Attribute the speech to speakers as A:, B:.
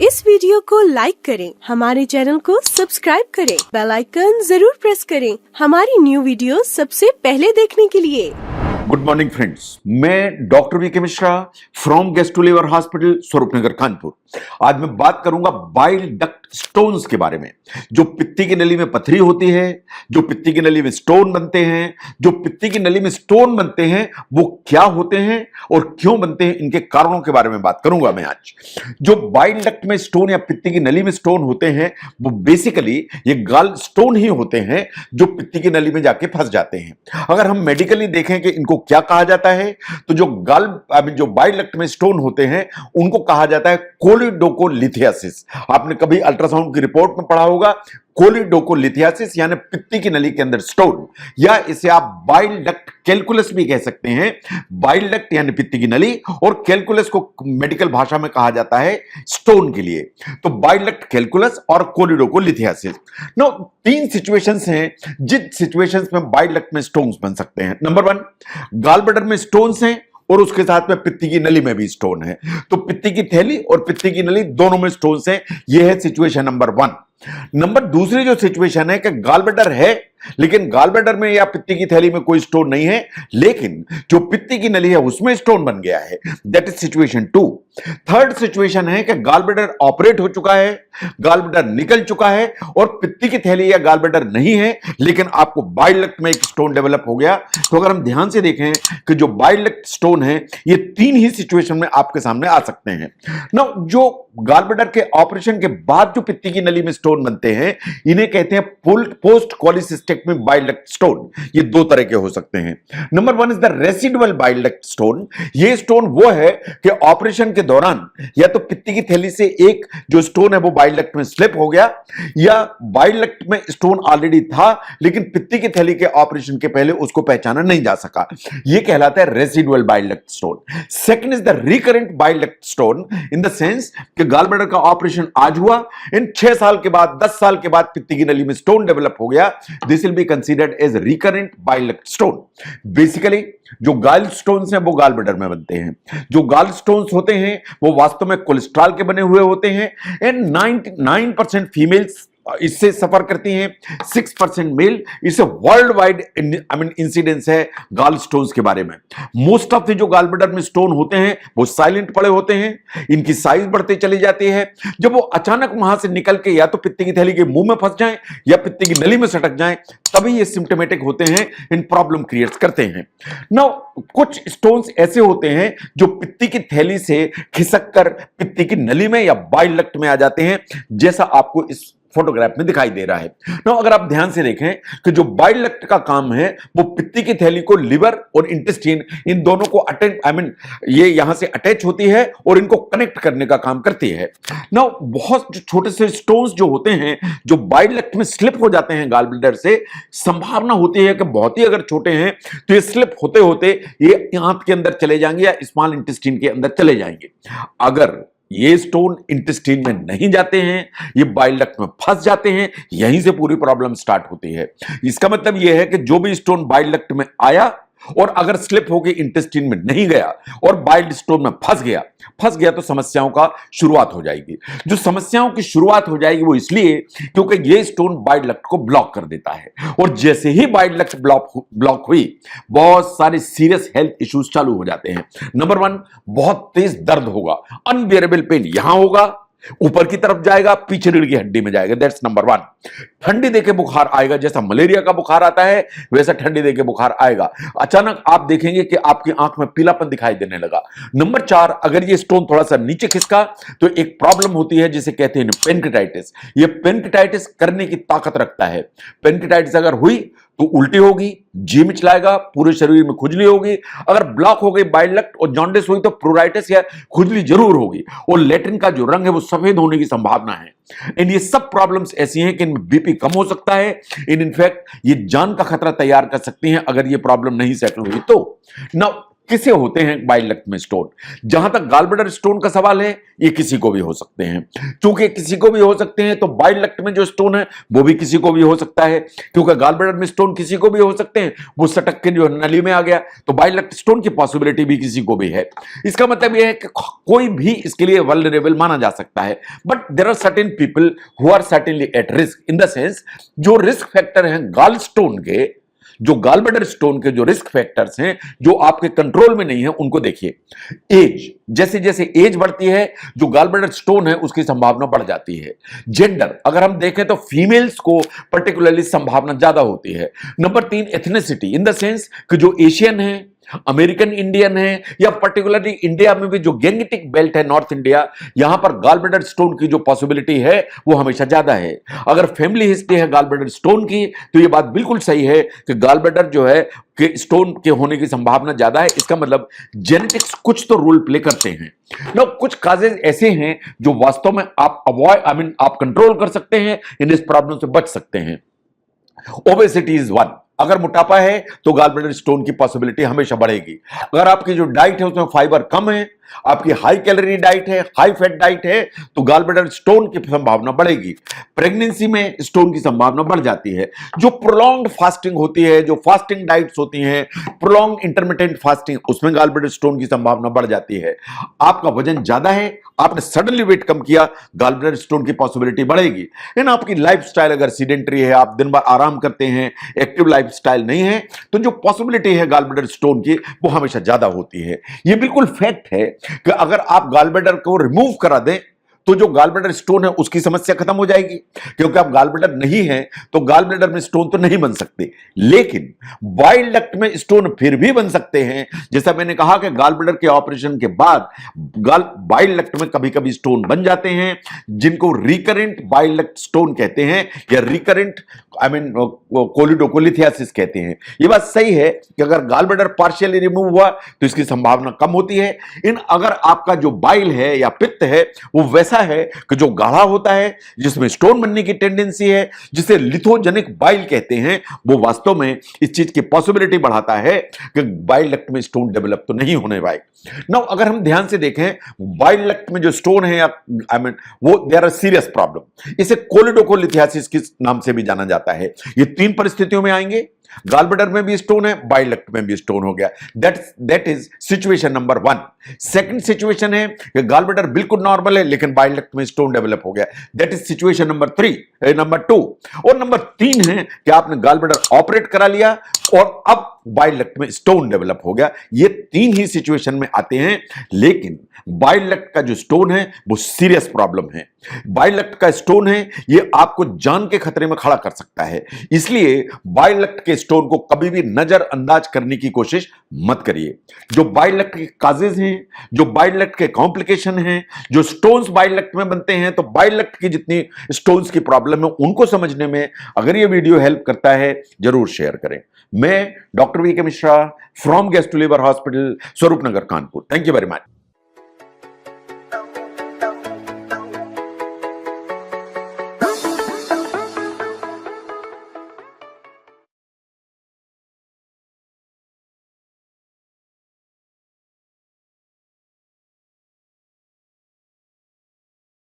A: इस वीडियो को लाइक करें, हमारे चैनल को सब्सक्राइब करें, बेल आइकन जरूर प्रेस करें हमारी न्यू वीडियो सबसे पहले देखने के लिए।
B: गुड मॉर्निंग फ्रेंड्स, मैं doctor V K Mishra from gastro liver hospital Swaroopnagar Kanpur. आज मैं बात करूंगा बाइल डक्ट स्टोन्स के बारे में। जो पित्ती की नली में पथरी होती है, जो पित्ती की नली में स्टोन बनते हैं, जो पित्ती की नली में स्टोन बनते हैं वो क्या होते हैं और क्यों बनते हैं, इनके कारणों के बारे में बात करूंगा मैं आज। जो बाइल डक्ट में स्टोन या पित्ती की नली में स्टोन होते हैं वो बेसिकली ये गाल स्टोन ही होते हैं जो पित्ती की नली में जाके फंस जाते हैं। अगर हम मेडिकली देखें कि इनको क्या कहा जाता है, तो जो बाइल डक्ट में स्टोन होते हैं उनको कहा जाता है कोलिडोकोलिथियासिस। आपने कभी अल्ट्रासाउंड की रिपोर्ट में पढ़ा होगा कोलिडोकोलिथियासिस यानी पित्ती की नली के अंदर स्टोन, या इसे आप बाइल डक्ट कैलकुलस भी कह सकते हैं। बाइल डक्ट यानी पित्ती की नली और कैलकुलस को मेडिकल भाषा में कहा जाता है स्टोन के लिए। तो बाइल डक्ट कैलकुलस और कोलिडोकोलिथियासिस। नो, तीन सिचुएशंस हैं जिन सिचुएशंस में बाइल डक्ट में स्टोन्स बन सकते हैं। नंबर 1, गॉल ब्लैडर में स्टोन्स हैं और उसके साथ में पित्ती की नली में भी स्टोन है। तो पित्ती की थैली और पित्ती की नली दोनों में स्टोन्स हैं। यह है सिचुएशन नंबर 1। नंबर दूसरी जो सिचुएशन है कि गॉल ब्लैडर है लेकिन गॉल ब्लैडर में या पित्ती की थैली में कोई स्टोन नहीं है, लेकिन जो पित्ती की नली है उसमें स्टोन बन गया है। That is situation 2। Third situation है कि गॉल ब्लैडर ऑपरेट हो चुका है, गॉल ब्लैडर निकल चुका है और पित्ती की थैली या गॉल ब्लैडर नहीं है, लेकिन आपको बाइल डक्ट में एक स्टोन डेवलप हो गया। तो अगर हम ध्यान से देखें कि जो बाइल डक्ट स्टोन है ये तीन ही सिचुएशन में आपके सामने आ सकते हैं। ना, जो गॉल ब्लैडर के ऑपरेशन के बाद जो पित्ती की नली में स्टोन बनते हैं इन्हें कहते हैं post cholecystectomy bile duct stone. ये दो तरह के हो सकते हैं। Number 1 is the residual bile duct stone. ये स्टोन वो है कि ऑपरेशन के दौरान या तो पित्ती की थैली से एक जो स्टोन है वो बाइल डक्ट में स्लिप हो गया, या बाइल डक्ट में स्टोन ऑलरेडी था लेकिन पित्ती की थैली के ऑपरेशन के पहले उसको पहचाना नहीं जा सका। ये कहलाता है residual bile duct stone. Second is the recurrent bile duct stone in the sense कि गॉल ब्लैडर का ऑपरेशन आज हुआ, इन 6 साल के बाद 10 साल के बाद पित्ती की नली में स्टोन डेवलप हो गया। This will be considered as recurrent bile duct stone. Basically जो गॉल स्टोन्स हैं वो गॉल ब्लैडर में बनते हैं। जो गॉल स्टोन्स होते हैं वो वास्तव में कोलेस्ट्रॉल के बने हुए होते हैं एंड 99% फीमेल्स इससे सफर करती हैं, 6% मेल। इससे वर्ल्ड वाइड इंसिडेंस है गॉल स्टोन्स के बारे में। मोस्ट ऑफ द जो गॉल ब्लैडर में स्टोन होते हैं वो साइलेंट पड़े होते हैं, इनकी साइज बढ़ते चली जाती है। जब वो अचानक वहां से निकल के या तो पित्ती की थैली के मुंह में फंस जाएं या पित्ती की नली में सटक जाएं, तभी ये सिम्टोमेटिक होते हैं, इन प्रॉब्लम क्रिएट करते हैं। नाउ, कुछ स्टोन्स ऐसे होते हैं जो पित्ती की थैली से खिसक कर पित्ती की नली में या बाइल डक्ट में आ जाते हैं, जैसा आपको इस फोटोग्राफ में दिखाई दे रहा है। ना, अगर आप ध्यान से देखें कि जो बाइल डक्ट का काम है वो पित्ती की थैली को लिवर और इंटेस्टाइन इन दोनों को ये यहां से अटैच होती है और इनको कनेक्ट करने का काम करती है। ना, बहुत छोटे से स्टोन्स जो होते हैं जो बाइल डक्ट में स्लिप हो जाते हैं गॉल ब्लैडर से, संभावना होती है कि बहुत ही अगर छोटे हैं तो ये स्लिप होते होते ये आंत के अंदर चले जाएंगे या स्मॉल इंटेस्टाइन के अंदर चले जाएंगे। अगर ये स्टोन इंटेस्टाइन में नहीं जाते हैं, ये बाइल डक्ट में फंस जाते हैं, यहीं से पूरी प्रॉब्लम स्टार्ट होती है। इसका मतलब यह है कि जो भी स्टोन बाइल डक्ट में आया और अगर स्लिप होकर इंटेस्टाइन में नहीं गया और बाइल स्टोन में फंस गया तो समस्याओं का शुरुआत हो जाएगी। जो समस्याओं की शुरुआत हो जाएगी वो इसलिए क्योंकि ये स्टोन बाइल डक्ट को ब्लॉक कर देता है और जैसे ही बाइल डक्ट ब्लॉक हुई बहुत सारे सीरियस हेल्थ इश्यूज चालू हो जाते हैं। नंबर 1, बहुत तेज दर्द होगा, अनबियरेबल पेन यहां होगा, ऊपर की तरफ जाएगा, पीछे रीढ़ की हड्डी में जाएगा। That's number 1। ठंडी देके बुखार आएगा, जैसा मलेरिया का बुखार आता है वैसा ठंडी देके बुखार आएगा। अचानक आप देखेंगे कि आपकी आंख में पीलापन दिखाई देने लगा। नंबर 4, अगर ये स्टोन थोड़ा सा नीचे खिसका तो एक प्रॉब्लम होती है जिसे कहते हैं पेनक्रिटाइटिस। ये पेनक्रिटाइटिस करने की ताकत रखता है। पेनक्रिटाइटिस अगर हुई तो उल्टी होगी, जी मिचलाएगा, पूरे शरीर में खुजली होगी। अगर ब्लॉक हो गई बाइल डक्ट और जॉन्डिस हुई तो प्रूराइटिस या खुजली जरूर होगी और लेट्रिन का जो रंग है वो सफेद होने की संभावना है। एंड ये सब प्रॉब्लम्स ऐसी हैं कि इनमें बीपी कम हो सकता है, इनफैक्ट ये जान का खतरा तैयार कर सकती हैं अगर ये प्रॉब्लम नहीं सेटल हुई तो। नाउ, किसे होते हैं बाइल डक्ट में स्टोन? जहां तक गॉल ब्लैडर स्टोन का सवाल है, ये किसी को भी हो सकते हैं। क्योंकि किसी को भी हो सकते हैं तो बाइल डक्ट में जो स्टोन है वो भी किसी को भी हो सकता है। क्योंकि गॉल ब्लैडर में स्टोन किसी को भी हो सकते हैं, वो सटक के जो नली में आ गया, तो बाइल डक्ट स्टोन की पॉसिबिलिटी भी किसी को भी है। इसका मतलब यह है कि कोई भी इसके लिए वल्नरेबल माना जा सकता है। But there are certain people who are certainly at risk, in the sense जो रिस्क फैक्टर हैं गॉल स्टोन के, जो गॉल ब्लैडर स्टोन के जो रिस्क फैक्टर्स हैं जो आपके कंट्रोल में नहीं है, उनको देखिए। एज, जैसे जैसे एज बढ़ती है, जो गॉल ब्लैडर स्टोन है उसकी संभावना बढ़ जाती है। जेंडर, अगर हम देखें तो फीमेल्स को पर्टिकुलरली संभावना ज्यादा होती है। Number 3, ethnicity, in the sense कि जो एशियन है, अमेरिकन इंडियन है, या पर्टिकुलरली इंडिया में भी जो गैंगेटिक बेल्ट है नॉर्थ इंडिया, यहां पर गॉल ब्लैडर स्टोन की जो पॉसिबिलिटी है वो हमेशा ज्यादा है। अगर फैमिली हिस्ट्री है गॉल ब्लैडर स्टोन की, तो ये बात बिल्कुल सही है कि गॉल ब्लैडर जो है कि स्टोन के होने की संभावना ज्यादा है। इसका मतलब जेनेटिक्स कुछ तो रोल प्ले करते हैं ना। कुछ काजेज ऐसे हैं जो वास्तव में आप अवॉइड आप कंट्रोल कर सकते हैं, इन इस प्रॉब्लम से बच सकते हैं। ओबेसिटी इज वन, अगर मोटापा है तो गॉल ब्लैडर स्टोन की पॉसिबिलिटी हमेशा बढ़ेगी। अगर आपकी जो डाइट है उसमें फाइबर कम है, आपकी हाई कैलोरी डाइट है, हाई फैट डाइट है, तो गॉल ब्लैडर स्टोन की संभावना बढ़ेगी। प्रेगनेंसी में स्टोन की संभावना बढ़ जाती है। जो प्रोलॉन्ग्ड फास्टिंग होती है, जो फास्टिंग डाइट्स होती हैं, प्रोलॉन्ग इंटरमिटेंट फास्टिंग, उसमें गॉल ब्लैडर स्टोन की संभावना बढ़ जाती है। आपका वजन ज्यादा है, आपने सडनली वेट कम किया, गॉल ब्लैडर स्टोन की पॉसिबिलिटी बढ़ेगी। लेकिन आपकी लाइफस्टाइल अगर सीडेंटरी है, आप दिन भर आराम करते हैं, एक्टिव लाइफस्टाइल नहीं है, तो जो पॉसिबिलिटी है गॉल ब्लैडर स्टोन की वो हमेशा ज्यादा होती है। ये बिल्कुल फैक्ट है कि अगर आप गॉल ब्लैडर को रिमूव करा दें तो जो गॉल ब्लैडर स्टोन है उसकी समस्या खत्म हो जाएगी। क्योंकि आप गॉल ब्लैडर नहीं है तो गॉल ब्लैडर में स्टोन तो नहीं बन सकते, लेकिन बाइल डक्ट में स्टोन फिर भी बन सकते हैं। जैसा मैंने कहा कि गॉल ब्लैडर के ऑपरेशन के बाद बाइल डक्ट में कभी कभी स्टोन बन जाते हैं, जिनको रिकरेंट बाइल डक्ट स्टोन कहते हैं, या रिकरेंट कोलिडोकोलिथियासिस कहते हैं। यह बात सही है कि अगर गॉल ब्लैडर पार्शियली रिमूव हुआ तो इसकी संभावना कम होती है। इन अगर आपका जो बाइल है या पित्त है वो वैसा है कि जो गाढ़ा होता है, जिसमें स्टोन बनने की टेंडेंसी है, जिसे लिथोजेनिक बाइल कहते हैं, वो वास्तव में इस चीज की पॉसिबिलिटी बढ़ाता है कि बाइल डक्ट में स्टोन डेवलप तो नहीं होने वाले। नाउ अगर हम ध्यान से देखें, बाइल डक्ट में जो स्टोन है, वो देयर आर सीरियस प्रॉब्लम। इसे कोलिडोकोलिथियासिस के नाम से भी जाना जाता है। ये 3 परिस्थितियों में आएंगे, गॉल ब्लैडर में भी स्टोन है, बाइल डक्ट में भी स्टोन हो गया। That is situation number 1। Second situation है कि गॉल ब्लैडर बिल्कुल नॉर्मल है लेकिन बाइल डक्ट में स्टोन डेवलप हो गया। That is situation number 2। और नंबर 3 है कि आपने गॉल ब्लैडर ऑपरेट करा लिया और अब बाइल डक्ट में स्टोन डेवलप हो गया। ये 3 ही सिचुएशन में आते हैं, लेकिन बाइल डक्ट का जो स्टोन है वो सीरियस प्रॉब्लम है। बाइल डक्ट का स्टोन है, ये आपको जान के खतरे में खड़ा कर सकता है। इसलिए बाइल डक्ट के स्टोन को कभी भी नजरअंदाज करने की कोशिश मत करिए। जो बाइल डक्ट के काजेज हैं, जो बाइल डक्ट के कॉम्प्लिकेशन हैं, जो स्टोन्स बाइल डक्ट में बनते हैं, तो बाइल डक्ट की जितनी स्टोन्स की प्रॉब्लम है उनको समझने में अगर ये वीडियो हेल्प करता है, जरूर शेयर करें। मैं doctor V K Mishra from gastro liver hospital, Swaroop Nagar, Kanpur. Thank you very much.